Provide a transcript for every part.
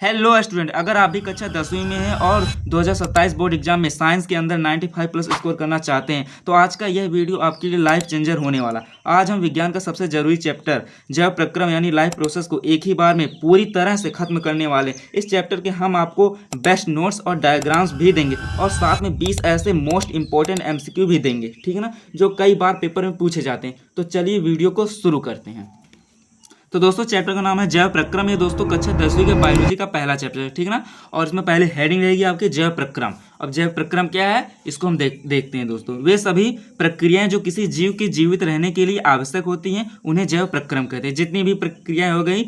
Hello student, अगर आप भी कक्षा 10वीं में हैं और 2027 बोर्ड एग्जाम में साइंस के अंदर 95 प्लस स्कोर करना चाहते हैं तो आज का यह वीडियो आपके लिए लाइफ चेंजर होने वाला। आज हम विज्ञान का सबसे जरूरी चैप्टर जैव प्रक्रम यानी लाइफ प्रोसेस को एक ही बार में पूरी तरह से खत्म करने वाले। इस चैप्टर के हम आपको बेस्ट नोट्स और डायग्राम्स भी देंगे और साथ में 20 ऐसे मोस्ट इंपॉर्टेंट एमसीक्यू भी देंगे, ठीक है ना, जो कई बार पेपर में पूछे जाते हैं। तो चलिए वीडियो को शुरू करते हैं। तो दोस्तों चैप्टर का नाम है जैव प्रक्रम। ये दोस्तों कक्षा 10वीं के बायोलॉजी का पहला चैप्टर है, ठीक है ना। और इसमें पहले हेडिंग रहेगी आपके जैव प्रक्रम। अब जैव प्रक्रम क्या है इसको हम देखते हैं दोस्तों। वे सभी प्रक्रियाएं जो किसी जीव के जीवित रहने के लिए आवश्यक होती हैं उन्हें जैव प्रक्रम कहते हैं। जितनी भी प्रक्रियाएं हो गई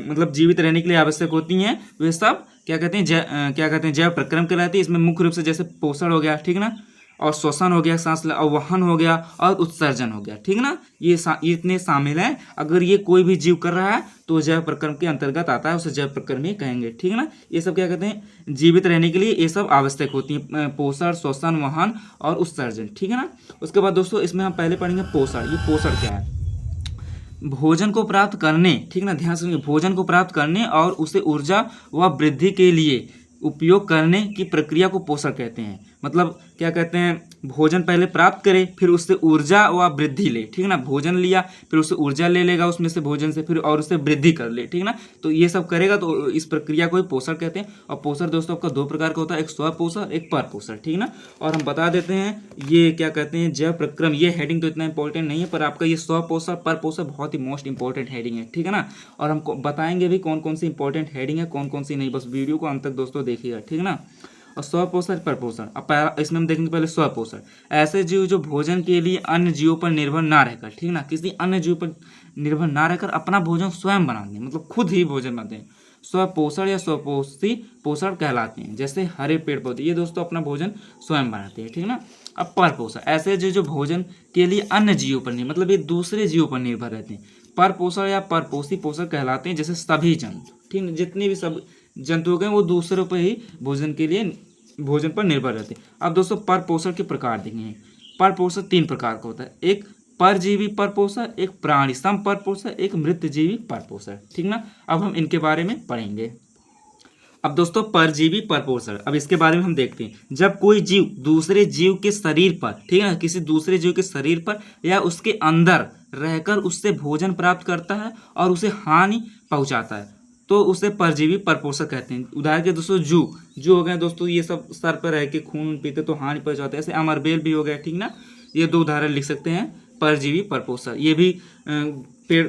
मतलब जीवित रहने के लिए आवश्यक होती हैं वे सब क्या कहते हैं जैव प्रक्रम कहलाती है। इसमें मुख्य रूप से जैसे पोषण हो गया, ठीक है ना, और श्वसन हो गया, सांस आह्वान हो गया और उत्सर्जन हो गया, ठीक है ना। ये इतने शामिल हैं। अगर ये कोई भी जीव कर रहा है तो जैव प्रक्रम के अंतर्गत आता है, उसे जैव प्रक्रम ही कहेंगे, ठीक है ना। ये सब क्या कहते हैं जीवित रहने के लिए ये सब आवश्यक होती है, पोषण, श्वसन, वहन और उत्सर्जन, ठीक है ना। उसके बाद दोस्तों इसमें हम पहले पढ़ेंगे पोषण। ये पोषण क्या है? भोजन को प्राप्त करने, ठीक ना, ध्यान सुनिए, भोजन को प्राप्त करने और उसे ऊर्जा व वृद्धि के लिए उपयोग करने की प्रक्रिया को पोषण कहते हैं। मतलब क्या कहते हैं, भोजन पहले प्राप्त करे फिर उससे ऊर्जा व वृद्धि ले, ठीक है ना। भोजन लिया फिर उससे ऊर्जा ले लेगा उसमें से, भोजन से, फिर और उससे वृद्धि कर ले, ठीक है ना। तो ये सब करेगा तो इस प्रक्रिया को ही पोषण कहते हैं। और पोषण दोस्तों आपका दो प्रकार का होता है, एक स्व पोषण, एक पर पोषण, ठीक है ना। और हम बता देते हैं ये क्या कहते हैं जैव प्रक्रम। ये हेडिंग तो इतना इंपॉर्टेंट नहीं है पर आपका ये स्व पोषण, पर पोषण बहुत ही मोस्ट इंपॉर्टेंट हेडिंग है, ठीक है ना। और हमको बताएंगे भी कौन कौन सी इंपॉर्टेंट हेडिंग है, कौन कौन सी नहीं। बस वीडियो को अंत तक दोस्तों देखिएगा, ठीक है ना। और स्वपोषण, परपोषण। अब इसमें हम देखेंगे पहले स्वपोषण। ऐसे जीव जो भोजन के लिए अन्य जीवों पर निर्भर ना रहकर, ठीक है ना, किसी अन्य जीव पर निर्भर ना रहकर अपना भोजन स्वयं बनाते हैं, मतलब खुद ही भोजन बनाते हैं, स्वपोषण या स्वपोषी पोषण कहलाते हैं। जैसे हरे पेड़ पौधे, ये दोस्तों अपना भोजन स्वयं बनाते हैं, ठीक है ना। अब परपोषण, ऐसे जीव जो भोजन के लिए अन्य जीवों पर नहीं, मतलब ये दूसरे जीवों पर निर्भर रहते हैं, परपोषण या परपोषी पोषण कहलाते हैं। जैसे सभी जंतु, ठीक है, जितने भी सब जंतु हो गए वो दूसरों पर ही भोजन पर निर्भर रहते हैं। अब दोस्तों पर पोषण के प्रकार देखेंगे। पर पोषण 3 प्रकार का होता है, एक परजीवी पर पोषण, एक प्राणी सम पर पोषण, एक मृतजीवी पर पोषण, ठीक ना। अब हम इनके बारे में पढ़ेंगे। अब दोस्तों परजीवी पर पोषण, अब इसके बारे में हम देखते हैं। जब कोई जीव दूसरे जीव के शरीर पर, ठीक है ना, किसी दूसरे जीव के शरीर पर या उसके अंदर रहकर उससे भोजन प्राप्त करता है और उसे हानि पहुंचाता है तो उसे परजीवी परपोषक कहते हैं। उदाहरण के दोस्तों जू हो गए दोस्तों, ये सब सर पर रह के खून पीते तो हानि पहुंचाते हैं। ऐसे अमरबेल भी हो गया, ठीक ना। ये 2 उदाहरण लिख सकते हैं परजीवी परपोषक। ये भी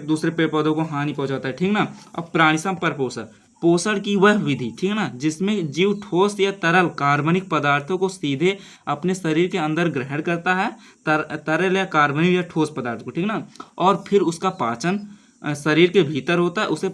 दूसरे पेड़ पौधों को हानि पहुंचाता है, ठीक ना। अब प्राणिसम परपोषक, पोषण की वह विधि, ठीक है ना, जिसमें जीव ठोस या तरल कार्बनिक पदार्थों को सीधे अपने शरीर के अंदर ग्रहण करता है, तरल या कार्बनिक या ठोस पदार्थ को, ठीक ना, और फिर उसका पाचन शरीर के भीतर होता है, उसे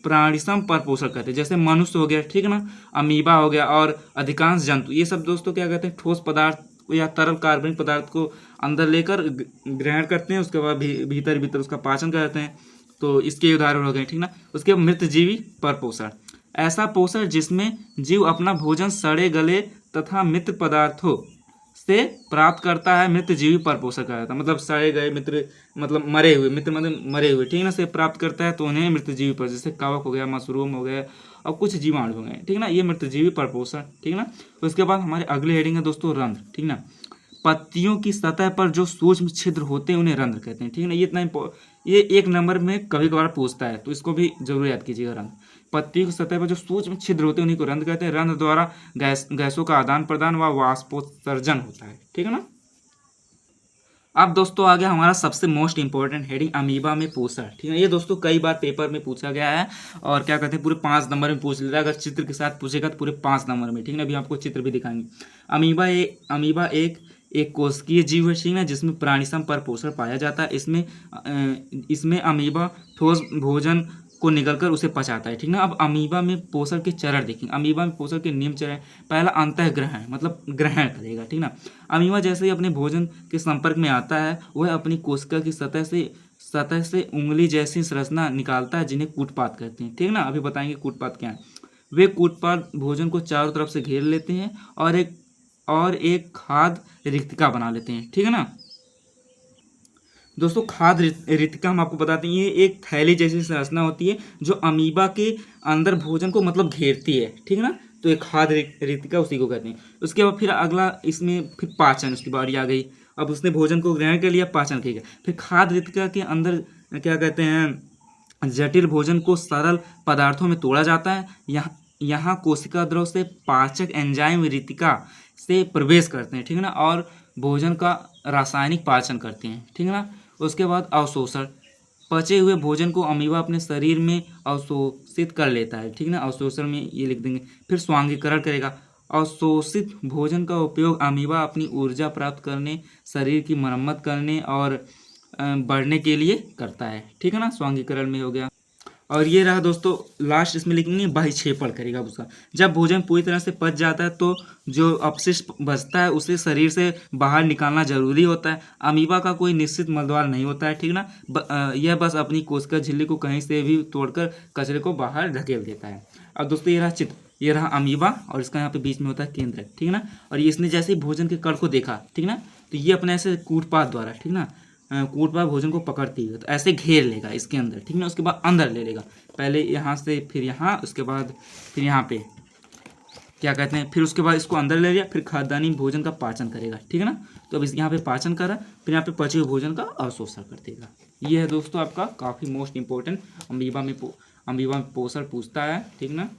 प्राणिसम पर पोषण कहते हैं। जैसे मनुष्य हो गया, ठीक है ना, अमीबा हो गया और अधिकांश जंतु, ये सब दोस्तों क्या कहते हैं ठोस पदार्थ या तरल कार्बनिक पदार्थ को अंदर लेकर ग्रहण करते हैं, उसके बाद भीतर भीतर उसका पाचन करते हैं। तो इसके उदाहरण हो गए, ठीक ना। उसके बाद मृतजीवी पर पोषण, ऐसा पोषण जिसमें जीव अपना भोजन सड़े गले तथा मित्र पदार्थों से प्राप्त करता है, मृतजीवी पर पोषण कहलाता है। मतलब सड़े गए मित्र, मतलब मरे हुए मित्र, मतलब मरे हुए, ठीक ना, से प्राप्त करता है तो उन्हें मृतजीवी पर, जैसे कवक हो गया, मशरूम हो गया और कुछ जीवाणु हो गए, ठीक ना, ये मृतजीवी पर पोषण, ठीक ना। उसके बाद हमारे अगले हेडिंग है दोस्तों रंध्र, ठीक ना। पत्तियों की सतह पर जो सूक्ष्म छिद्र होते हैं उन्हें रंध्र कहते हैं, ठीक है ना। ये इतना ये 1 नंबर में कभी कभार पूछता है तो इसको भी जरूर याद कीजिएगा। रंध्र, पत्तियों की सतह पर जो सूक्ष्म छिद्र होते हैं उन्हीं को रंध्र कहते हैं। रंध्र द्वारा गैसों का आदान प्रदान व वाष्पोत्सर्जन होता है, ठीक है ना। अब दोस्तों आ गया हमारा सबसे मोस्ट इंपॉर्टेंट हेडिंग अमीबा में पोषण, ठीक है। ये दोस्तों कई बार पेपर में पूछा गया है और क्या कहते हैं पूरे 5 नंबर में पूछ लेता है। अगर चित्र के साथ पूछेगा तो पूरे 5 नंबर में, ठीक है। अभी आपको चित्र भी दिखाएंगे। अमीबा एक कोशिकीय जीव है, ठीक है, जिसमें प्राणिसम पर पोषण पाया जाता है। इसमें अमीबा ठोस भोजन को निगलकर उसे पचाता है, ठीक ना। अब अमीबा में पोषण के चरण देखेंगे। अमीबा में पोषण के नियम चरण, पहला अंतःग्रहण, मतलब ग्रहण करेगा, ठीक ना। अमीबा जैसे ही अपने भोजन के संपर्क में आता है वह अपनी कोशिका की सतह से उंगली जैसी संरचना निकालता है जिन्हें कूटपाद कहते हैं, ठीक ना। अभी बताएंगे कूटपाद क्या है। वे कूटपाद भोजन को चारों तरफ से घेर लेते हैं और एक खाद्य रिक्तिका बना लेते हैं, ठीक है ना। दोस्तों खाद्य रितिका हम आपको बताते हैं, ये एक थैली जैसी संरचना होती है जो अमीबा के अंदर भोजन को मतलब घेरती है, ठीक है ना। तो एक खाद्य रितिका उसी को कहते हैं। उसके बाद फिर अगला इसमें फिर पाचन, उसकी बारी आ गई। अब उसने भोजन को ग्रहण कर लिया, पाचन किया। फिर खाद्य रितिका के अंदर क्या कहते हैं, जटिल भोजन को सरल पदार्थों में तोड़ा जाता है। यहाँ कोशिका द्रव से पाचक एंजाइम रितिका से प्रवेश करते हैं, ठीक है ना, और भोजन का रासायनिक पाचन करते हैं, ठीक है ना। उसके बाद अवशोषण, पचे हुए भोजन को अमीबा अपने शरीर में अवशोषित कर लेता है, ठीक है ना। अवशोषण में ये लिख देंगे। फिर स्वांगीकरण करेगा। अवशोषित भोजन का उपयोग अमीबा अपनी ऊर्जा प्राप्त करने, शरीर की मरम्मत करने और बढ़ने के लिए करता है, ठीक है ना। स्वांगीकरण में हो गया। और ये रहा दोस्तों लास्ट, इसमें लिखेंगे बहिक्षेपण करेगा उसका। जब भोजन पूरी तरह से पच जाता है तो जो अपशिष्ट बचता है उसे शरीर से बाहर निकालना जरूरी होता है। अमीबा का कोई निश्चित मलद्वार नहीं होता है, ठीक ना। यह बस अपनी कोशिका झिल्ली को कहीं से भी तोड़कर कचरे को बाहर धकेल देता है। अब दोस्तों ये रहा चित्र, ये रहा अमीबा और इसका यहाँ पे बीच में होता है केंद्र, ठीक है ना। और ये इसने जैसे ही भोजन के कण को देखा, ठीक ना, तो ये अपने ऐसे कूटपात द्वारा, ठीक ना, कूटपात भोजन को पकड़ती है तो ऐसे घेर लेगा इसके अंदर, ठीक ना। उसके बाद अंदर ले लेगा, पहले यहाँ से फिर यहाँ, उसके बाद फिर यहाँ पे क्या कहते हैं, फिर उसके बाद इसको अंदर ले लिया, फिर खाद्यान्नी भोजन का पाचन करेगा, ठीक है ना। तो अब इस यहाँ पे पाचन कर रहा है, फिर यहाँ पे पचे हुए भोजन का अवशोषण कर देगा। ये है दोस्तों आपका काफ़ी मोस्ट इंपॉर्टेंट अमीबा में पोषण पूछता है, ठीक ना।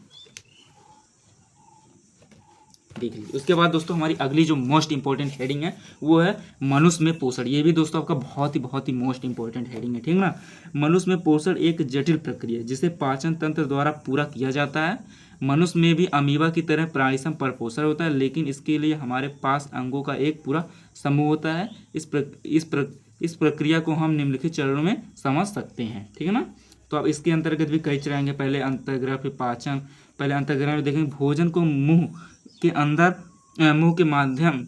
देख लीजिए। उसके बाद दोस्तों हमारी अगली जो मोस्ट इंपॉर्टेंट हेडिंग है वो है मनुष्य में पोषण। ये भी दोस्तों आपका बहुत ही मोस्ट इंपॉर्टेंट हेडिंग है, ठीक ना। मनुष्य में पोषण एक जटिल प्रक्रिया है जिसे पाचन तंत्र द्वारा पूरा किया जाता है। मनुष्य में भी अमीबा की तरह प्राणिसम परपोषण होता है, लेकिन इसके लिए हमारे पास अंगों का एक पूरा समूह होता है। इस प्रक्रिया को हम निम्नलिखित चरणों में समझ सकते हैं, ठीक है ना। तो अब इसके अंतर्गत भी कई चरण आएंगे, पहले अंतर्ग्रह फिर पाचन। पहले अंतर्ग्रह में देखेंगे भोजन को मुंह के माध्यम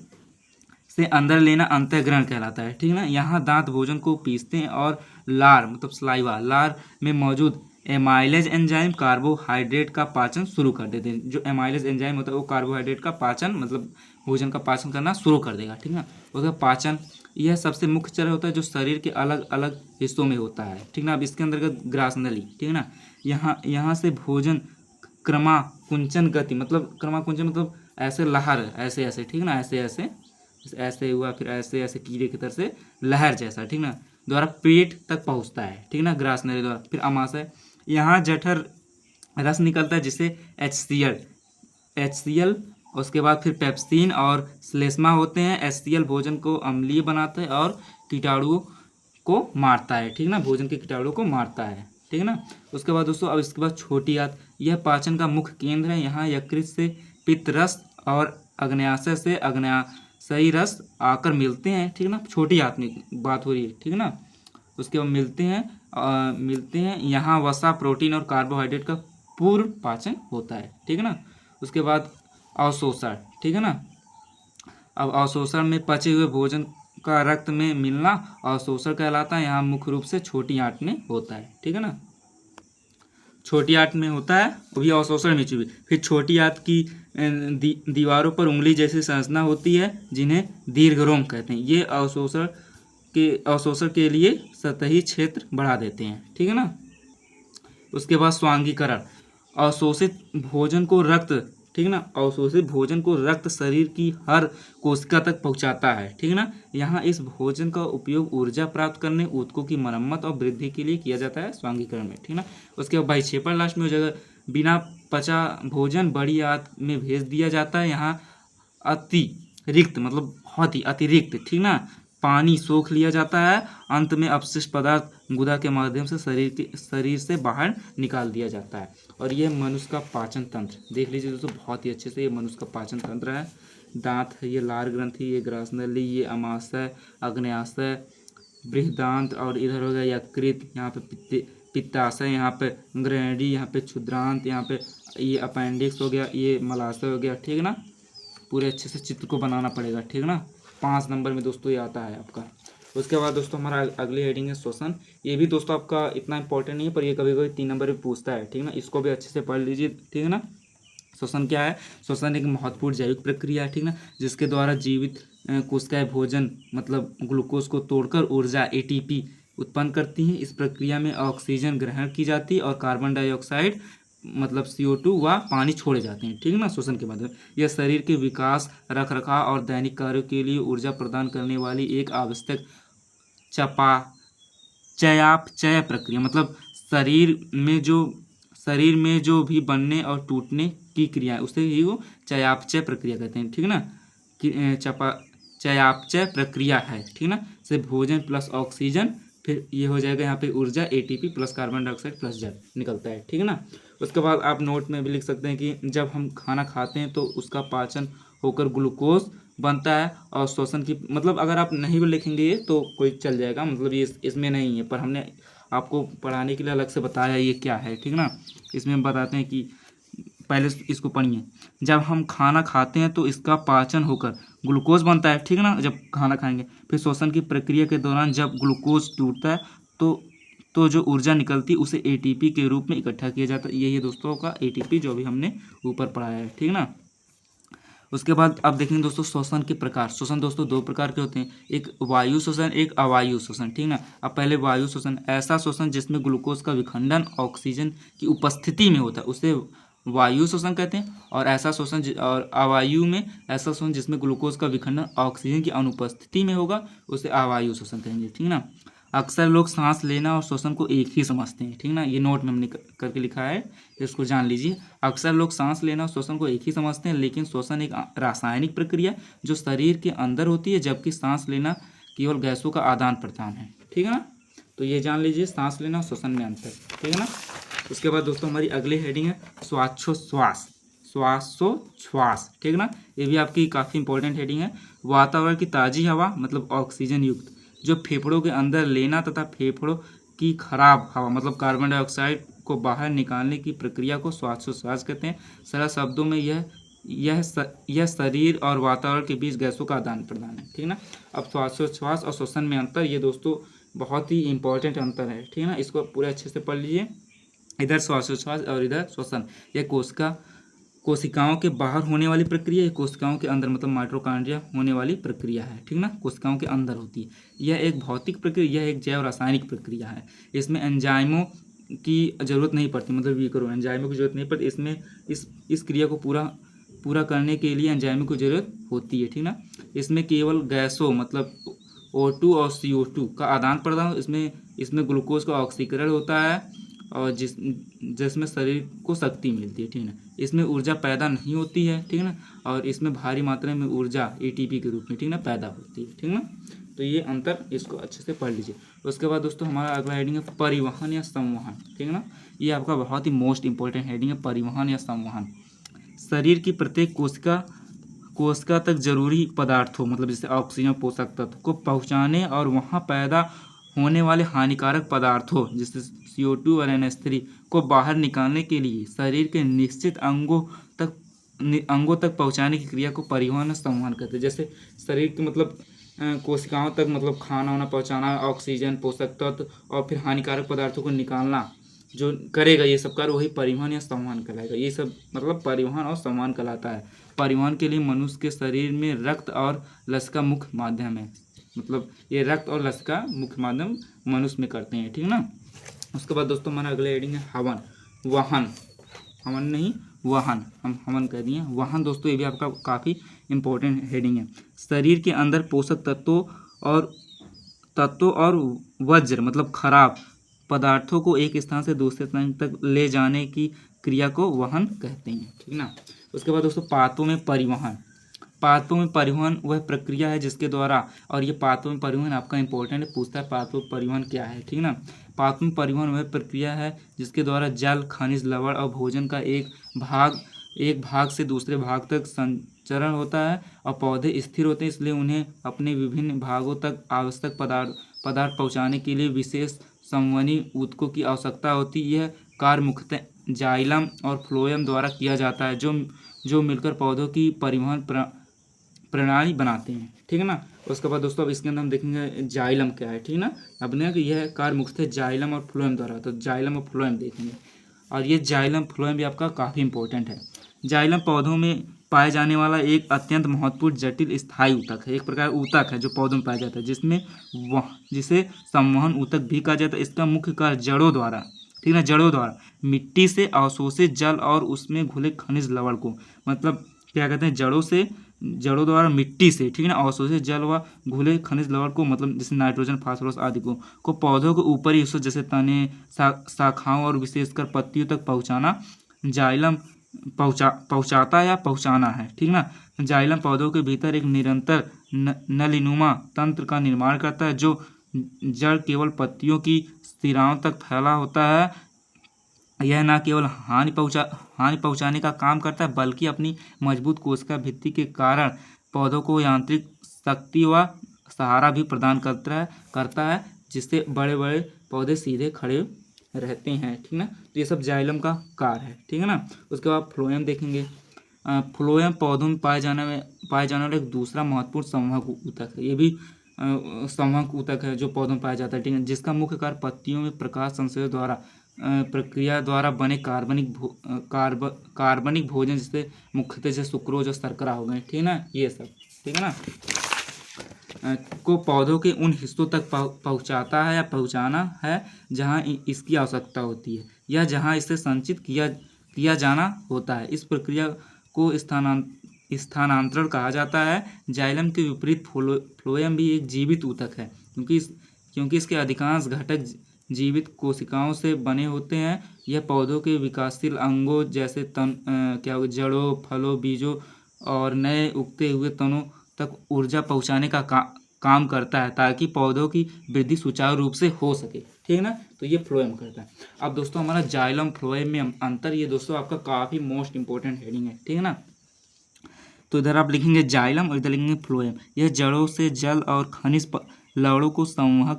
से अंदर लेना अंतःग्रहण कहलाता है, ठीक है ना। यहाँ दांत भोजन को पीसते हैं और लार मतलब स्लाइवा, लार में मौजूद एमाइलेज एंजाइम कार्बोहाइड्रेट का पाचन शुरू कर देते हैं। जो एमाइलेज एंजाइम होता है वो कार्बोहाइड्रेट का पाचन मतलब भोजन का पाचन करना शुरू कर देगा, ठीक है। उसका पाचन यह सबसे मुख्य चरण होता है जो शरीर के अलग अलग हिस्सों में होता है, ठीक ना। अब इसके अंतर्गत ग्रासनली, ठीक है ना, यहाँ से भोजन क्रमाकुंचन गति मतलब क्रमाकुंचन मतलब ऐसे लहर, ऐसे ऐसे, ठीक ना, ऐसे ऐसे ऐसे हुआ, फिर ऐसे ऐसे कीड़े की तरह से लहर जैसा, ठीक ना, द्वारा पेट तक पहुंचता है, ठीक ना, ग्रासनली द्वारा। फिर अमाशय, यहाँ जठर रस निकलता है जिसे HCl, उसके बाद फिर पेप्सिन और श्लेष्मा होते हैं। HCl भोजन को अम्लीय बनाता है और कीटाणुओं को मारता है, ठीक ना, भोजन के कीटाणुओं को मारता है, ठीक है ना। उसके बाद दोस्तों अब इसके बाद छोटी आंत, यह पाचन का मुख्य केंद्र है। यहाँ यकृत से पित्त रस और अग्न्याशय से अग्न्याशयी रस आकर मिलते हैं, ठीक है ना। छोटी आंत में बात हो रही है, ठीक है ना। उसके बाद मिलते हैं यहाँ वसा, प्रोटीन और कार्बोहाइड्रेट का पूर्ण पाचन होता है, ठीक है ना। उसके बाद अवशोषण, ठीक है ना। अब अवशोषण में पचे हुए भोजन का रक्त में मिलना अवशोषण कहलाता है। यहाँ मुख्य रूप से छोटी आंत में होता है, ठीक है ना, छोटी आंत में होता है, वो भी अवशोषण में चुभी। फिर छोटी आंत की दीवारों पर उंगली जैसी संरचना होती है जिन्हें दीर्घरोम कहते हैं। ये अवशोषण के लिए सतही क्षेत्र बढ़ा देते हैं, ठीक है ना। उसके बाद स्वांगीकरण, अवशोषित भोजन को रक्त, ठीक है ना, अवशोषित भोजन को रक्त शरीर की हर कोशिका तक पहुंचाता है, ठीक है ना। यहाँ इस भोजन का उपयोग ऊर्जा प्राप्त करने, ऊतकों की मरम्मत और वृद्धि के लिए किया जाता है स्वांगीकरण में, ठीक है ना। उसके बाद बहिक्षेपण लास्ट में हो जाएगा। बिना पचा भोजन बड़ी आंत में भेज दिया जाता है। यहाँ अतिरिक्त मतलब बहुत ही अतिरिक्त, ठीक ना, पानी सोख लिया जाता है। अंत में अपशिष्ट पदार्थ गुदा के माध्यम से शरीर से बाहर निकाल दिया जाता है। और ये मनुष्य का पाचन तंत्र देख लीजिए दोस्तों, बहुत ही अच्छे से ये मनुष्य का पाचन तंत्र है। दांत है, ये लार ग्रंथि, ये ग्रासनली, ये अमाशय, अग्न्याशय, बृहदांत और इधर हो गया यकृत, यहाँ पे पित्ताशय, यहाँ पे ग्रैंडी, यहाँ पे क्षुद्रांत, यहाँ पे ये अपेंडिक्स हो गया, ये मलाशय हो गया, ठीक है ना। पूरे अच्छे से चित्र को बनाना पड़ेगा, ठीक है ना। 5 नंबर में दोस्तों ये आता है आपका। उसके बाद दोस्तों हमारा अगली हेडिंग है श्वसन। ये भी दोस्तों आपका इतना इंपॉर्टेंट नहीं है पर ये कभी कभी 3 नंबर में पूछता है, ठीक है ना। इसको भी अच्छे से पढ़ लीजिए, ठीक है ना। श्वसन क्या है? श्वसन एक महत्वपूर्ण जैविक प्रक्रिया है, ठीक ना, जिसके द्वारा जीवित कोशिकाएं भोजन मतलब ग्लूकोज को तोड़कर ऊर्जा एटीपी उत्पन्न करती हैं। इस प्रक्रिया में ऑक्सीजन ग्रहण की जाती है और कार्बन डाइऑक्साइड मतलब CO2 व पानी छोड़े जाते हैं, ठीक है ना, श्वसन के माध्यम। यह शरीर के विकास, रख रखाव और दैनिक कार्यों के लिए ऊर्जा प्रदान करने वाली एक आवश्यक चपा चयापचय प्रक्रिया मतलब शरीर में जो भी बनने और टूटने की क्रिया है उसे ही वो चयापचय प्रक्रिया कहते हैं, ठीक है ना, चयापचय प्रक्रिया है, ठीक ना। से भोजन प्लस ऑक्सीजन, फिर ये हो जाएगा यहाँ पे ऊर्जा ATP plus carbon dioxide plus जल निकलता है, ठीक है ना। उसके बाद आप नोट में भी लिख सकते हैं कि जब हम खाना खाते हैं तो उसका पाचन होकर ग्लूकोज बनता है और श्वसन की मतलब अगर आप नहीं भी लिखेंगे ये तो कोई चल जाएगा, मतलब ये इसमें नहीं है, पर हमने आपको पढ़ाने के लिए अलग से बताया ये क्या है, ठीक ना। इसमें हम बताते हैं कि पहले इसको पढ़िए। जब हम खाना खाते हैं तो इसका पाचन होकर ग्लूकोज बनता है, ठीक है ना, जब खाना खाएंगे। फिर श्वसन की प्रक्रिया के दौरान जब ग्लूकोज टूटता है तो जो ऊर्जा निकलती है उसे ATP के रूप में इकट्ठा किया जाता है। यही है दोस्तों का ATP जो भी हमने ऊपर पढ़ाया है, ठीक ना। उसके बाद अब देखेंगे दोस्तों श्वसन के प्रकार। श्वसन दोस्तों दो प्रकार के होते हैं, एक वायु श्वसन, एक अवायु श्वसन, ठीक ना। अब पहले वायु श्वसन, ऐसा श्वसन जिसमें ग्लूकोज का विखंडन ऑक्सीजन की उपस्थिति में होता है उसे वायु श्वसन कहते हैं। और ऐसा श्वसन और अवायु में ऐसा श्वसन जिसमें ग्लूकोज का विखंडन ऑक्सीजन की अनुपस्थिति में होगा उसे अवायु श्वसन कहेंगे, ठीक ना। अक्सर लोग सांस लेना और श्वसन को एक ही समझते हैं, ठीक ना, ये नोट में हमने करके लिखा है, इसको जान लीजिए। अक्सर लोग सांस लेना और श्वसन को एक ही समझते हैं, लेकिन श्वसन एक रासायनिक प्रक्रिया जो शरीर के अंदर होती है, जबकि सांस लेना केवल गैसों का आदान प्रदान है, ठीक है ना। तो ये जान लीजिए सांस लेना और श्वसन में अंतर, ठीक है ना। उसके बाद दोस्तों हमारी अगली हेडिंग है श्वासोच्छ्वास, श्वासोच्छ्वास, ठीक है ना। ये भी आपकी काफ़ी इंपॉर्टेंट हेडिंग है। वातावरण की ताज़ी हवा मतलब ऑक्सीजन युक्त जो फेफड़ों के अंदर लेना तथा फेफड़ों की खराब हवा मतलब कार्बन डाइऑक्साइड को बाहर निकालने की प्रक्रिया को श्वासोच्छ्वास कहते हैं। सरल शब्दों में यह शरीर और वातावरण के बीच गैसों का आदान प्रदान है, ठीक है ना। अब श्वासोच्छ्वास और श्वसन में अंतर, ये दोस्तों बहुत ही इंपॉर्टेंट अंतर है, ठीक है ना, इसको पूरे अच्छे से पढ़ लीजिए। इधर श्वासोच्छ्वास और इधर श्वसन, यह कोशिकाओं के बाहर होने वाली प्रक्रिया, कोशिकाओं के अंदर मतलब माइटोकॉन्ड्रिया होने वाली प्रक्रिया है, ठीक ना, कोशिकाओं के अंदर होती है। यह एक भौतिक प्रक्रिया, यह एक जैव रासायनिक प्रक्रिया है। इसमें एंजाइमों की जरूरत नहीं पड़ती, मतलब ये करो एंजाइमों की जरूरत नहीं पड़ती। इसमें इस क्रिया को पूरा करने के लिए एंजाइमों की जरूरत होती है, ठीक ना। इसमें केवल गैसों मतलब O2 और CO2 का आदान प्रदान, इसमें ग्लूकोज का ऑक्सीकरण होता है और जिसमें शरीर को शक्ति मिलती है, ठीक है ना। इसमें ऊर्जा पैदा नहीं होती है, ठीक है ना, और इसमें भारी मात्रा में ऊर्जा ATP के रूप में, ठीक ना, पैदा होती है, ठीक ना। तो ये अंतर इसको अच्छे से पढ़ लीजिए। उसके बाद दोस्तों हमारा अगला हेडिंग है परिवहन या संवहन, ठीक है ना। ये आपका बहुत ही मोस्ट इंपॉर्टेंट हेडिंग है, परिवहन या संवहन। शरीर की प्रत्येक कोशिका तक जरूरी पदार्थों मतलब जैसे ऑक्सीजन पोषक तत्व को पहुँचाने और वहाँ पैदा होने वाले हानिकारक पदार्थों जैसे CO2 और NH3 को बाहर निकालने के लिए शरीर के निश्चित अंगों तक पहुंचाने की क्रिया को परिवहन और संवहन कहते हैं। जैसे शरीर के मतलब कोशिकाओं तक मतलब खाना वाना पहुंचाना, ऑक्सीजन पोषक तत्व और फिर हानिकारक पदार्थों को निकालना जो करेगा, ये सब कार्य वही परिवहन या संवहन कहलाएगा। ये सब मतलब परिवहन और संवहन कहलाता है। परिवहन के लिए मनुष्य के शरीर में रक्त और लस का मुख्य माध्यम है, मतलब ये रक्त और लस का मुख्य माध्यम मनुष्य में करते हैं, ठीक है ना। उसके बाद दोस्तों हमारा अगला हेडिंग है हवन, वाहन, हम हवन कह दिए, वाहन दोस्तों ये भी आपका काफ़ी इंपॉर्टेंट हेडिंग है। शरीर के अंदर पोषक तत्वों और वज्र मतलब खराब पदार्थों को एक स्थान से दूसरे स्थान तक ले जाने की क्रिया को वहन कहते हैं, ठीक ना। उसके बाद दोस्तों पातों में परिवहन वह प्रक्रिया है जिसके द्वारा, और ये पातों में परिवहन आपका इंपॉर्टेंट है, पूछता है पातों में परिवहन क्या है, ठीक ना। पातों में परिवहन वह प्रक्रिया है जिसके द्वारा जल, खनिज, लवण और भोजन का एक भाग से दूसरे भाग तक संचरण होता है। और पौधे स्थिर होते हैं, इसलिए उन्हें अपने विभिन्न भागों तक आवश्यक पदार्थ पहुँचाने के लिए विशेष संवहनी ऊतकों की आवश्यकता होती है। यह कार्य मुख्यतः जाइलम और फ्लोएम द्वारा किया जाता है जो मिलकर पौधों की परिवहन प्रणाली बनाते हैं, ठीक है ना। उसके बाद दोस्तों अब इसके अंदर हम देखेंगे जाइलम क्या है, ठीक है ना। अपने कि यह कार्य मुख्यतः जाइलम और फ्लोएम द्वारा, तो जाइलम और फ्लोएम देखेंगे। और ये जाइलम फ्लोएम भी आपका काफ़ी इंपॉर्टेंट है। जाइलम पौधों में पाए जाने वाला एक अत्यंत महत्वपूर्ण जटिल स्थायी ऊतक है। एक प्रकार ऊतक है जो पौधों में पाया जाता है, जिसे संवहन ऊतक भी कहा जाता है। इसका मुख्य कार्य जड़ों द्वारा, ठीक है, जड़ों द्वारा मिट्टी से अवशोषित जल और उसमें घुले खनिज लवण को, मतलब क्या कहते हैं, जड़ों द्वारा मिट्टी से, ठीक है ना, अवशोषित जल व घुले खनिज लवण को, मतलब जैसे नाइट्रोजन, फास्फोरस आदि को पौधों के ऊपरी हिस्सों जैसे तने, शाखाओं और विशेषकर पत्तियों तक पहुंचाना जाइलम पहुंचाता है या पहुंचाना है, ठीक ना। जाइलम पौधों के भीतर एक निरंतर नलीनुमा तंत्र का निर्माण करता है, जो जड़ केवल पत्तियों की सिराओं तक फैला होता है। यह न केवल हानि पहुंचाने का काम करता है, बल्कि अपनी मजबूत कोशिका भित्ति के कारण पौधों को यांत्रिक शक्ति व सहारा भी प्रदान करता है, जिससे बड़े बड़े पौधे सीधे खड़े रहते हैं, ठीक ना। तो ये सब जाइलम का कार्य है, ठीक है ना। उसके बाद फ्लोएम देखेंगे। फ्लोएम पौधों में पाए जाने वाला एक दूसरा महत्वपूर्ण संवाहक ऊतक है। ये भी संवाहक ऊतक है जो पौधों में पाया जाता है, ठीक है, जिसका मुख्य कार्य पत्तियों में प्रकाश संश्लेषण द्वारा प्रक्रिया द्वारा बने कार्बनिक भोजन, जिससे मुख्यतः जैसे सुक्रोज और शर्करा हो गए, ठीक है ना, ये सब, ठीक है ना, को पौधों के उन हिस्सों तक पहुंचाता है या पहुंचाना है जहां इसकी आवश्यकता होती है या जहां इसे संचित किया जाना होता है। इस प्रक्रिया को स्थानांतरण कहा जाता है। जाइलम के विपरीत फ्लोएम भी एक जीवित ऊतक है, क्योंकि इसके अधिकांश घटक जीवित कोशिकाओं से बने होते हैं। यह पौधों के विकासशील अंगों जैसे जड़ों, फलों, बीजों और नए उगते हुए तनों तक ऊर्जा पहुंचाने का काम करता है, ताकि पौधों की वृद्धि सुचारू रूप से हो सके, ठीक है ना। तो ये फ्लोएम करता है। अब दोस्तों हमारा जाइलम फ्लोएम में अंतर, ये दोस्तों आपका काफ़ी मोस्ट इंपॉर्टेंट हेडिंग है, ठीक है ना। तो इधर आप लिखेंगे जाइलम और इधर लिखेंगे फ्लोएम। यह जड़ों से जल और खनिज लवणों को संवहन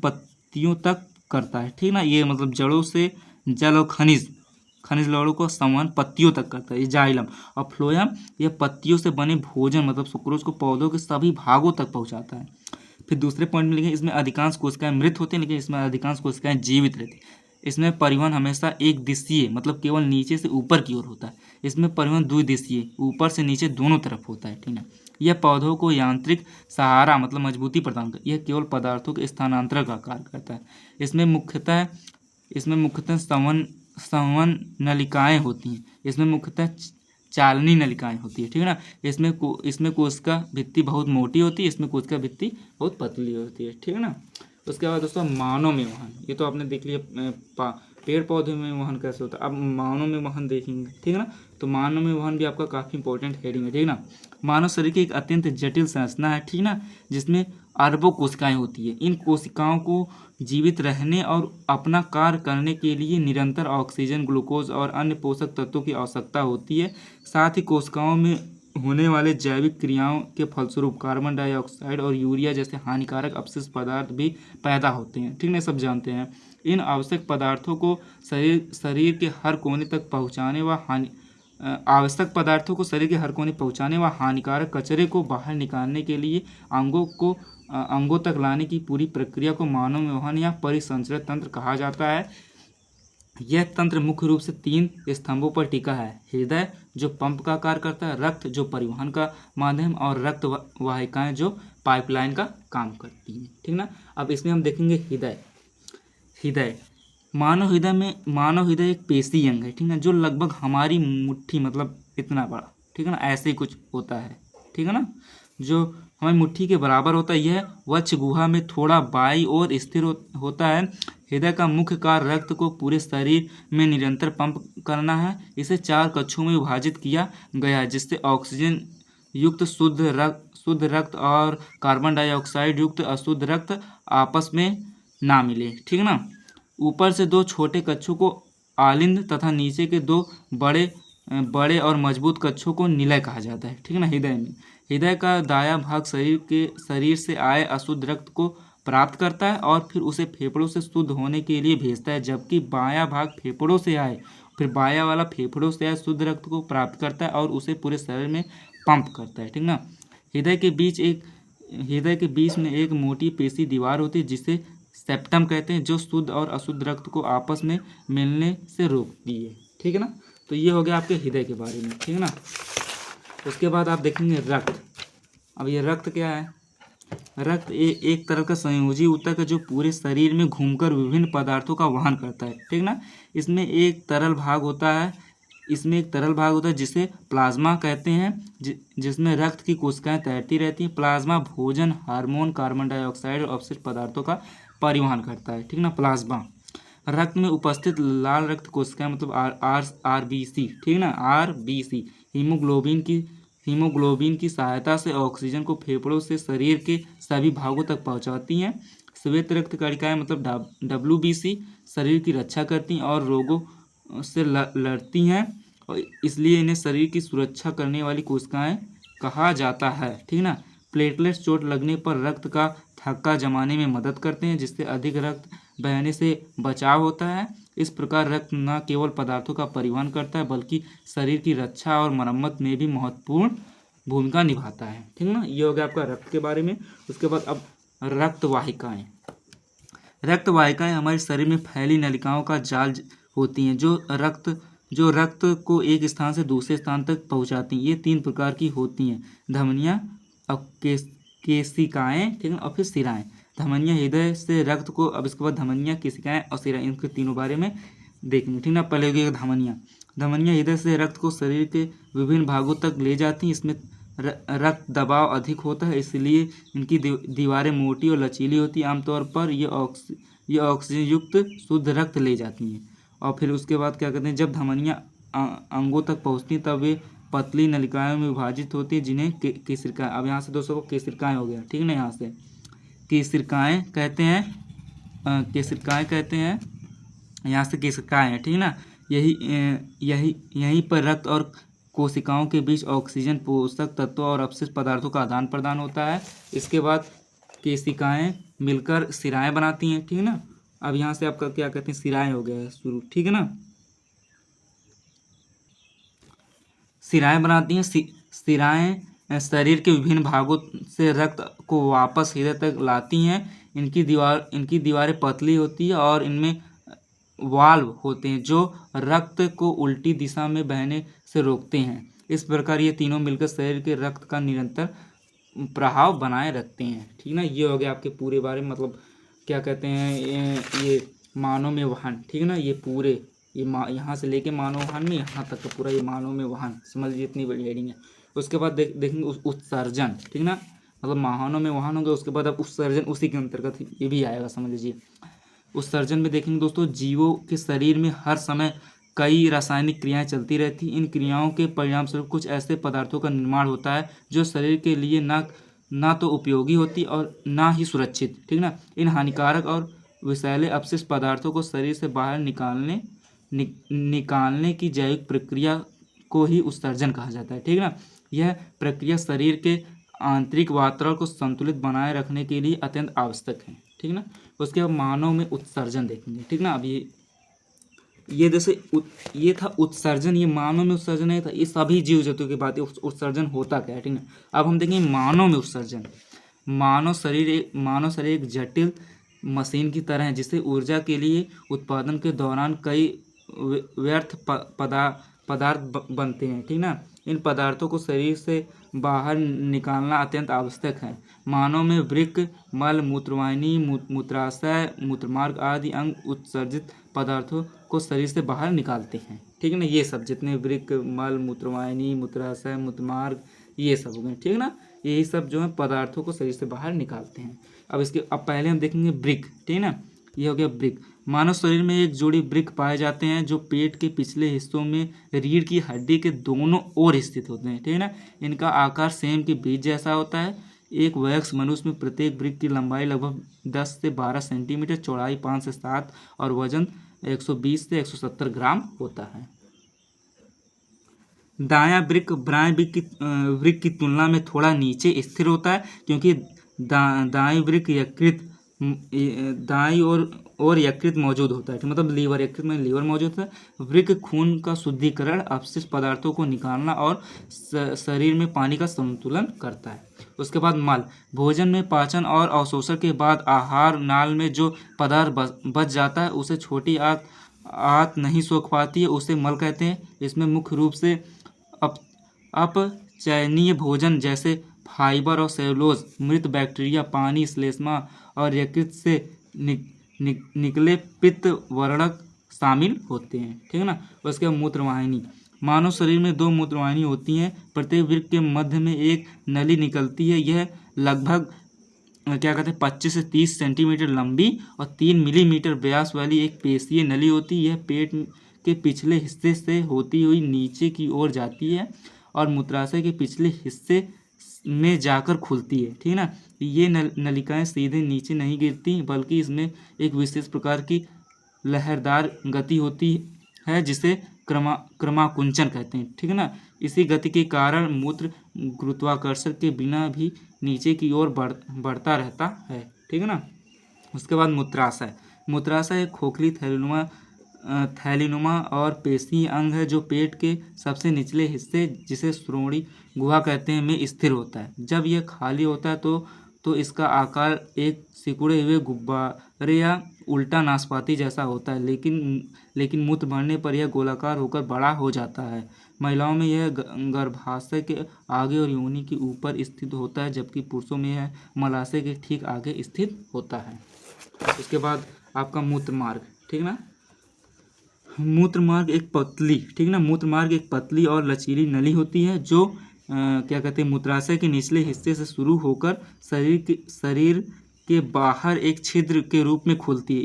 पत्तियों तक करता है, ठीक ना। ये मतलब जड़ों से जल और खनिज लवणों को संवहन पत्तियों तक करता है, ये जाइलम। और फ्लोएम यह पत्तियों से बने भोजन, मतलब सुक्रोज को पौधों के सभी भागों तक पहुंचाता है। फिर दूसरे पॉइंट में लिखें, इसमें अधिकांश कोशिकाएं मृत होती हैं, लेकिन इसमें अधिकांश कोशिकाएं जीवित रहती हैं। इसमें परिवहन हमेशा एक दिशीय, मतलब केवल नीचे से ऊपर की ओर होता है। इसमें परिवहन द्विदिशीय, ऊपर से नीचे दोनों तरफ होता है, ठीक है। यह पौधों को यांत्रिक सहारा, मतलब मजबूती प्रदान करता है। यह केवल पदार्थों के स्थानांतरण का कार्य करता है। इसमें मुख्यतः संवहन नलिकाएं होती हैं। इसमें मुख्यतः चालनी नलिकाएं होती है, ठीक है ना। इसमें कोशिका भित्ति बहुत मोटी होती है, इसमें कोशिका भित्ति बहुत पतली होती है, ठीक है ना। उसके बाद दोस्तों मानव में वहन, ये तो आपने देख लिया पेड़ पौधे में वहन कैसे होता है। अब मानव में वहन देखेंगे, ठीक है ना। तो मानव में वहन भी आपका काफ़ी इंपॉर्टेंट हेडिंग है, ठीक है ना। मानव शरीर की एक अत्यंत जटिल संरचना है, ठीक ना, जिसमें अरबों कोशिकाएं होती है। इन कोशिकाओं को जीवित रहने और अपना कार्य करने के लिए निरंतर ऑक्सीजन, ग्लूकोज और अन्य पोषक तत्वों की आवश्यकता होती है। साथ ही कोशिकाओं में होने वाले जैविक क्रियाओं के फलस्वरूप कार्बन डाइऑक्साइड और यूरिया जैसे हानिकारक अपशिष्ट पदार्थ भी पैदा होते हैं, ठीक है, सब जानते हैं। इन आवश्यक पदार्थों को शरीर के हर कोने तक पहुंचाने व हानिकारक कचरे को बाहर निकालने के लिए अंगों तक लाने की पूरी प्रक्रिया को मानव में वहन या परिसंचरण तंत्र कहा जाता है। यह तंत्र मुख्य रूप से 3 स्तंभों पर टिका है। हृदय जो पंप का कार्य करता है, रक्त जो परिवहन का माध्यम, और रक्त वाहिकाएं जो पाइपलाइन का काम करती हैं, ठीक ना। अब इसमें हम देखेंगे हृदय। मानव हृदय एक पेशी अंग है, ठीक ना, जो लगभग हमारी मुट्ठी, मतलब इतना बड़ा, ठीक है ना, ऐसे ही कुछ होता है, ठीक है ना, जो हमारी मुट्ठी के बराबर होता है। यह वक्ष गुहा में थोड़ा बाईं ओर स्थिर होता है। हृदय का मुख्य कार्य रक्त को पूरे शरीर में निरंतर पंप करना है। इसे 4 कक्षों में विभाजित किया गया है, जिससे ऑक्सीजन युक्त शुद्ध रक्त और कार्बन डाइऑक्साइड युक्त अशुद्ध रक्त आपस में ना मिले, ठीक है ना। ऊपर से 2 छोटे कक्षों को आलिंद तथा नीचे के 2 बड़े और मजबूत कक्षों को निलय कहा जाता है, ठीक है ना। हृदय का दायां भाग शरीर से आए अशुद्ध रक्त को प्राप्त करता है और फिर उसे फेफड़ों से शुद्ध होने के लिए भेजता है, जबकि बायां भाग फेफड़ों से आए शुद्ध रक्त को प्राप्त करता है और उसे पूरे शरीर में पंप करता है, ठीक ना। हृदय के बीच में एक मोटी पेशी दीवार होती है, जिसे सेप्टम कहते हैं, जो शुद्ध और अशुद्ध रक्त को आपस में मिलने से रोकती है, ठीक है ना। तो ये हो गया आपके हृदय के बारे में, ठीक है ना। उसके बाद आप देखेंगे रक्त। अब ये रक्त क्या है? रक्त एक तरह का संयोजी ऊतक है जो पूरे शरीर में घूमकर विभिन्न पदार्थों का वहन करता है, ठीक ना। इसमें एक तरल भाग होता है जिसे प्लाज्मा कहते हैं, जिसमें रक्त की कोशिकाएं तैरती रहती हैं। प्लाज्मा भोजन, हार्मोन, कार्बन डाइऑक्साइड और अपशिष्ट पदार्थों का परिवहन करता है, ठीक ना। प्लाज्मा रक्त में उपस्थित लाल रक्त कोशिकाएं मतलब आरबीसी, ठीक ना, आरबीसी हीमोग्लोबिन की सहायता से ऑक्सीजन को फेफड़ों से शरीर के सभी भागों तक पहुंचाती हैं। श्वेत रक्त कणिकाएं मतलब डब्ल्यूबीसी शरीर की रक्षा करती हैं और रोगों से लड़ती हैं, और इसलिए इन्हें शरीर की सुरक्षा करने वाली कोशिकाएं कहा जाता है, ठीक ना। प्लेटलेट्स चोट लगने पर रक्त का थक्का जमाने में मदद करते हैं, जिससे अधिक रक्त बहने से बचाव होता है। इस प्रकार रक्त न केवल पदार्थों का परिवहन करता है बल्कि शरीर की रक्षा और मरम्मत में भी महत्वपूर्ण भूमिका निभाता है, ठीक ना। ये हो गया आपका रक्त के बारे में। उसके बाद अब रक्त वाहिकाएं हमारे शरीर में फैली नलिकाओं का जाल होती हैं जो रक्त को एक स्थान से दूसरे स्थान तक पहुंचाती हैं। ये 3 प्रकार की होती हैं: धमनियाँ, अब केशिकाएं, ठीक है, और फिर सिराएं। धमनियाँ हृदय से रक्त को, अब इसके बाद धमनियाँ, केशिकाएं और सिराएं, इनके तीनों बारे में देखेंगे, ठीक ना। पहले होगी धमनियाँ हृदय से रक्त को शरीर के विभिन्न भागों तक ले जाती हैं। इसमें रक्त दबाव अधिक होता है, इसलिए इनकी दीवारें मोटी और लचीली होती हैं। आमतौर पर ये ऑक्सीजन युक्त शुद्ध रक्त ले जाती हैं। और फिर उसके बाद क्या कहते हैं, जब धमनियाँ अंगों तक पहुँचती हैं तब वे पतली नलिकाओं में विभाजित होती है, जिन्हें केशिकाएं, अब यहाँ से दोस्तों को केशिकाएं हो गया, ठीक है ना। यहाँ से केशिकाएं कहते हैं, यहाँ से केशिकाएं हैं, ठीक है ना। यहीं पर रक्त और कोशिकाओं के बीच ऑक्सीजन, पोषक तत्वों और अपशिष्ट पदार्थों का आदान प्रदान होता है। इसके बाद केशिकाएं मिलकर सिराएं बनाती हैं, ठीक है ना। अब यहाँ से आपका क्या कहते हैं, सिराएं हो गया शुरू, ठीक है ना। सिराएं बनाती हैं। सिराएं शरीर के विभिन्न भागों से रक्त को वापस हृदय तक लाती हैं। इनकी दीवारें पतली होती है और इनमें वाल्व होते हैं जो रक्त को उल्टी दिशा में बहने से रोकते हैं। इस प्रकार ये तीनों मिलकर शरीर के रक्त का निरंतर प्रवाह बनाए रखते हैं, ठीक ना। ये हो गया आपके पूरे बारे में, मतलब क्या कहते हैं, ये मानव में वाहन, ठीक है ना। ये पूरे यहाँ से लेके मानव वाहन में यहाँ तक का पूरा ये मानव में वाहन, समझ लीजिए इतनी बड़ी हेडिंग है। उसके बाद देखेंगे उत्सर्जन, ठीक ना, मतलब मानव में वाहन हो गया। उसके बाद अब उत्सर्जन उसी के अंतर्गत ये भी आएगा, समझ लीजिए। उत्सर्जन में देखेंगे दोस्तों, जीवों के शरीर में हर समय कई रासायनिक क्रियाएं चलती रहती। इन क्रियाओं के परिणामस्वरूप कुछ ऐसे पदार्थों का निर्माण होता है जो शरीर के लिए ना तो उपयोगी होती और ना ही सुरक्षित, ठीक ना। इन हानिकारक और विषैले अपशिष्ट पदार्थों को शरीर से बाहर निकालने की जैविक प्रक्रिया को ही उत्सर्जन कहा जाता है, ठीक ना। यह प्रक्रिया शरीर के आंतरिक वातावरण को संतुलित बनाए रखने के लिए अत्यंत आवश्यक है, ठीक ना। उसके बाद मानव में उत्सर्जन देखेंगे, ठीक ना। अब ये जैसे ये था उत्सर्जन, ये मानव में उत्सर्जन नहीं था, ये सभी जीव जंतु की बात है उत्सर्जन होता क्या है, ठीक ना। अब हम देखेंगे मानव में उत्सर्जन। मानव शरीर एक जटिल मशीन की तरह है जिसे ऊर्जा के लिए उत्पादन के दौरान कई व्यर्थ पदार्थ बनते हैं, ठीक ना। इन पदार्थों को शरीर से बाहर निकालना अत्यंत आवश्यक है। मानव में वृक्क, मल, मूत्रवाहिनी, मूत्राशय, मूत्रमार्ग आदि अंग उत्सर्जित पदार्थों को शरीर से बाहर निकालते हैं, ठीक है ना। ये सब जितने वृक्क, मल, मूत्रवाहिनी, मूत्राशय, मूत्रमार्ग, ये सब हो गए, ठीक है ना। यही सब जो है पदार्थों को शरीर से बाहर निकालते हैं। अब पहले हम देखेंगे वृक्क, ठीक है ना। ये हो गया वृक्क। मानव शरीर में एक जोड़ी वृक्क पाए जाते हैं जो पेट के पिछले हिस्सों में रीढ़ की हड्डी के दोनों ओर स्थित होते हैं, ठीक है ना। इनका आकार सेम के बीज जैसा होता है। एक वयस्क मनुष्य में प्रत्येक वृक्क की लंबाई लगभग 10 से 12 सेंटीमीटर, चौड़ाई 5 से 7 और वजन 120 से 170 ग्राम होता है। दायां वृक्क बाएं वृक्क की तुलना में थोड़ा नीचे स्थिर होता है क्योंकि दाईं वृक्क दाईं और यकृत मौजूद होता है, मतलब लीवर, यकृत में लीवर मौजूद है। वृक्क खून का शुद्धिकरण, अपशिष्ट पदार्थों को निकालना और शरीर में पानी का संतुलन करता है। उसके बाद मल, भोजन में पाचन और अवशोषण के बाद आहार नाल में जो पदार्थ बच जाता है उसे छोटी आंत आंत नहीं सोख पाती है उसे मल कहते हैं। इसमें मुख्य रूप से अप अपचयनीय भोजन जैसे फाइबर और सेलुलोज, मृत बैक्टीरिया, पानी, श्लेष्मा और यकृत से निकले पित्त वर्णक शामिल होते हैं। ठीक है ना। उसके बाद मूत्रवाहिनी। मानव शरीर में 2 मूत्रवाहिनी होती हैं। प्रत्येक वृक्क के मध्य में एक नली निकलती है। यह लगभग क्या कहते हैं 25 से 30 सेंटीमीटर लंबी और 3 मिलीमीटर व्यास वाली एक पेशीय नली होती है। यह पेट के पिछले हिस्से से होती हुई नीचे की ओर जाती है और मूत्राशय के पिछले हिस्से में जाकर खुलती है। ठीक है ना। ये नलिकाएं सीधे नीचे नहीं गिरती बल्कि इसमें एक विशेष प्रकार की लहरदार गति होती है जिसे क्रमाकुंचन कहते हैं। ठीक है ना। इसी गति के कारण मूत्र गुरुत्वाकर्षण के बिना भी नीचे की ओर बढ़ता रहता है। ठीक है ना। उसके बाद मूत्राशय। मूत्राशय एक खोखली थैलीनुमा और पेशीय अंग है जो पेट के सबसे निचले हिस्से, जिसे श्रोणि गुहा कहते हैं, में स्थिर होता है। जब यह खाली होता है तो इसका आकार एक सिकुड़े हुए गुब्बारे या उल्टा नाशपाती जैसा होता है, लेकिन मूत्र भरने पर यह गोलाकार होकर बड़ा हो जाता है। महिलाओं में यह गर्भाशय के आगे और योनि के ऊपर स्थित होता है, जबकि पुरुषों में यह मलाशय के ठीक आगे स्थित होता है। उसके बाद आपका मूत्रमार्ग। ठीक ना। मूत्रमार्ग एक पतली ठीक ना मूत्रमार्ग एक पतली और लचीली नली होती है जो क्या कहते हैं मूत्राशय के निचले हिस्से से शुरू होकर शरीर के बाहर एक छिद्र के रूप में खुलती है।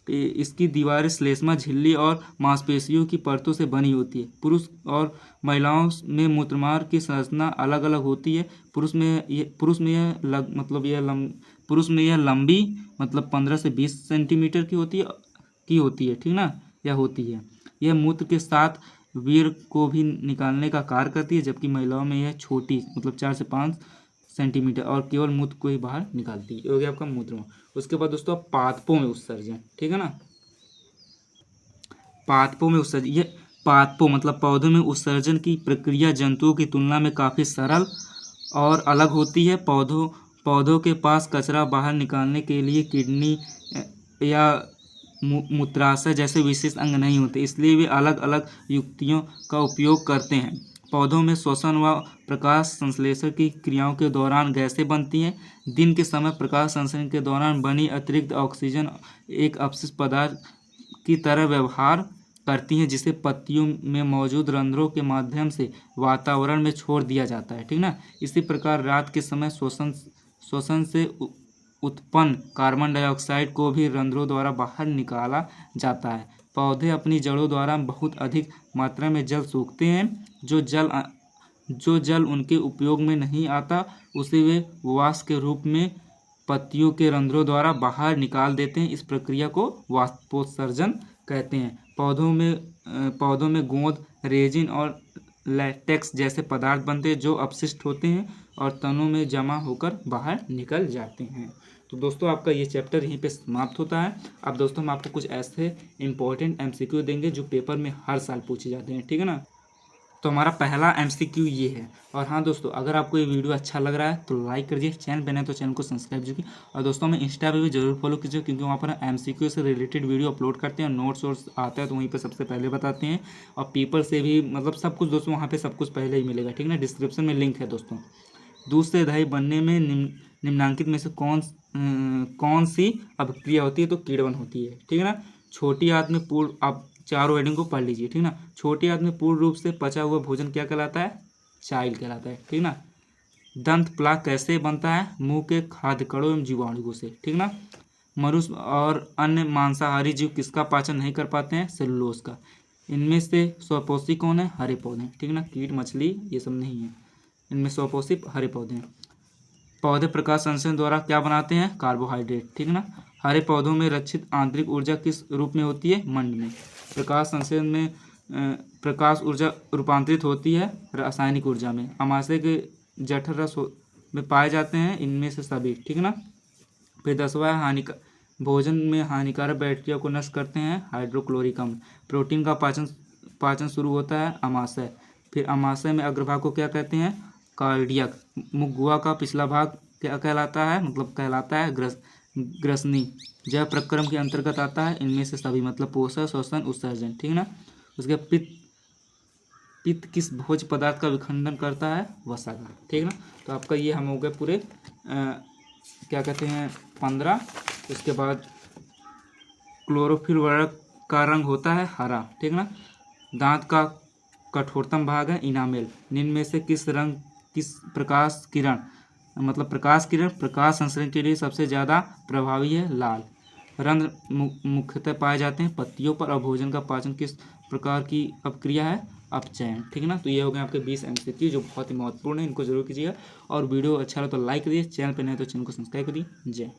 इसकी दीवारें श्लेष्मा, झिल्ली और मांसपेशियों की परतों से बनी होती है। पुरुष और महिलाओं में मूत्रमार्ग की संरचना अलग अलग होती है। पुरुष में यह लंबी मतलब 15 से 20 सेंटीमीटर की होती है। ठीक ना। यह होती है। यह मूत्र के साथ वीर्य को भी निकालने का कार्य करती है, जबकि महिलाओं में यह छोटी मतलब 4 से 5 सेंटीमीटर और केवल मूत्र को ही बाहर निकालती है। ये हो गया आपका मूत्र। उसके बाद दोस्तों पादपों में उत्सर्जन। ठीक है ना। पादपों में उत्सर्जन, ये पादपों मतलब पौधों में उत्सर्जन की प्रक्रिया जंतुओं की तुलना में काफ़ी सरल और अलग होती है। पौधों के पास कचरा बाहर निकालने के लिए किडनी या मूत्राशय जैसे विशेष अंग नहीं होते, इसलिए वे अलग अलग युक्तियों का उपयोग करते हैं। पौधों में श्वसन व प्रकाश संश्लेषण की क्रियाओं के दौरान गैसें बनती हैं। दिन के समय प्रकाश संश्लेषण के दौरान बनी अतिरिक्त ऑक्सीजन एक अपशिष्ट पदार्थ की तरह व्यवहार करती हैं, जिसे पत्तियों में मौजूद रंध्रों के माध्यम से वातावरण में छोड़ दिया जाता है। ठीक ना। इसी प्रकार रात के समय श्वसन से उत्पन्न कार्बन डाइऑक्साइड को भी रंध्रों द्वारा बाहर निकाला जाता है। पौधे अपनी जड़ों द्वारा बहुत अधिक मात्रा में जल सोखते हैं। जो जल उनके उपयोग में नहीं आता उसे वे वाष्प के रूप में पत्तियों के रंध्रों द्वारा बाहर निकाल देते हैं। इस प्रक्रिया को वाष्पोत्सर्जन कहते हैं। पौधों में गोंद, रेजिन और लैटेक्स जैसे पदार्थ बनते हैं जो अपशिष्ट होते हैं और तनों में जमा होकर बाहर निकल जाते हैं। तो दोस्तों आपका ये चैप्टर यहीं पे समाप्त होता है। अब दोस्तों हम आपको कुछ ऐसे इंपॉर्टेंट MCQ देंगे जो पेपर में हर साल पूछे जाते हैं। ठीक है ना। तो हमारा पहला MCQ ये है। और हाँ दोस्तों, अगर आपको ये वीडियो अच्छा लग रहा है तो लाइक कर दीजिए, चैनल पर नए तो चैनल को सब्सक्राइब कीजिए। और दोस्तों हमें इंस्टा पे भी जरूर फॉलो कीजिए, क्योंकि वहाँ पर MCQ से रिलेटेड वीडियो अपलोड करते हैं। नोट्स वोट्स आता है तो वहीं पर सबसे पहले बताते हैं। और पेपर से भी मतलब सब कुछ दोस्तों वहाँ पर सब कुछ पहले ही मिलेगा। ठीक है ना। डिस्क्रिप्शन में लिंक है दोस्तों। दूध से दही बनने में निम्नलिखित में से कौन सी अभिक्रिया होती है? तो किण्वन होती है। ठीक है ना। छोटी आंत में पूर्ण, आप चारों हेडिंग को पढ़ लीजिए। ठीक ना। छोटी आंत में पूर्ण रूप से पचा हुआ भोजन क्या कहलाता है? चाइल कहलाता है। ठीक ना। दंत प्लाक कैसे बनता है? मुंह के खाद्य कणों एवं जीवाणुओं से। ठीक ना। मनुष्य और अन्य मांसाहारी जीव किसका पाचन नहीं कर पाते हैं? सेलुलोज का। इनमें से स्वपोषी कौन है? हरे पौधे। ठीक ना। कीट मछली ये सब नहीं है, इनमें स्वपोषी हरे पौधे हैं। पौधे प्रकाश संश्लेषण द्वारा क्या बनाते हैं? कार्बोहाइड्रेट। ठीक है ना। हरे पौधों में रक्षित आंतरिक ऊर्जा किस रूप में होती है? मंड में। प्रकाश संश्लेषण में प्रकाश ऊर्जा रूपांतरित होती है रासायनिक ऊर्जा में। अमाशय के जठर रस में पाए जाते हैं इनमें से सभी। ठीक है ना। फिर 10वां भोजन में हानिकारक बैक्टीरिया को नष्ट करते हैं हाइड्रोक्लोरिक अम्ल। प्रोटीन का पाचन शुरू होता है अमाशय। फिर अमाशय में अग्रभाग को क्या कहते हैं? कार्डियक। मुख गुहा का पिछला भाग क्या कहलाता है? मतलब कहलाता है ग्रसनी जैव प्रक्रम के अंतर्गत आता है। इनमें से सभी मतलब पोषण, श्वसन, उत्सर्जन, ठीक है ना। उसके पित्त पित्त किस भोज्य पदार्थ का विखंडन करता है? वसा का, ठीक है ना। तो आपका ये हम हो गए पूरे क्या कहते हैं 15। उसके बाद क्लोरोफिल वर्णक का रंग होता है हरा, ठीक है ना। दांत का कठोरतम भाग है इनामेल। निम्न में से किस प्रकाश किरण मतलब प्रकाश संश्लेषण के लिए सबसे ज़्यादा प्रभावी है? लाल। रंध्र मुख्यतः पाए जाते हैं पत्तियों पर, और भोजन का पाचन किस प्रकार की अपक्रिया है? अपचयन, ठीक है ना। तो ये हो गए आपके 20 MCQ जो बहुत ही महत्वपूर्ण है, इनको जरूर कीजिएगा। और वीडियो अच्छा लगा तो लाइक करिए, चैनल पर नए तो चैनल को सब्सक्राइब करिए। जय।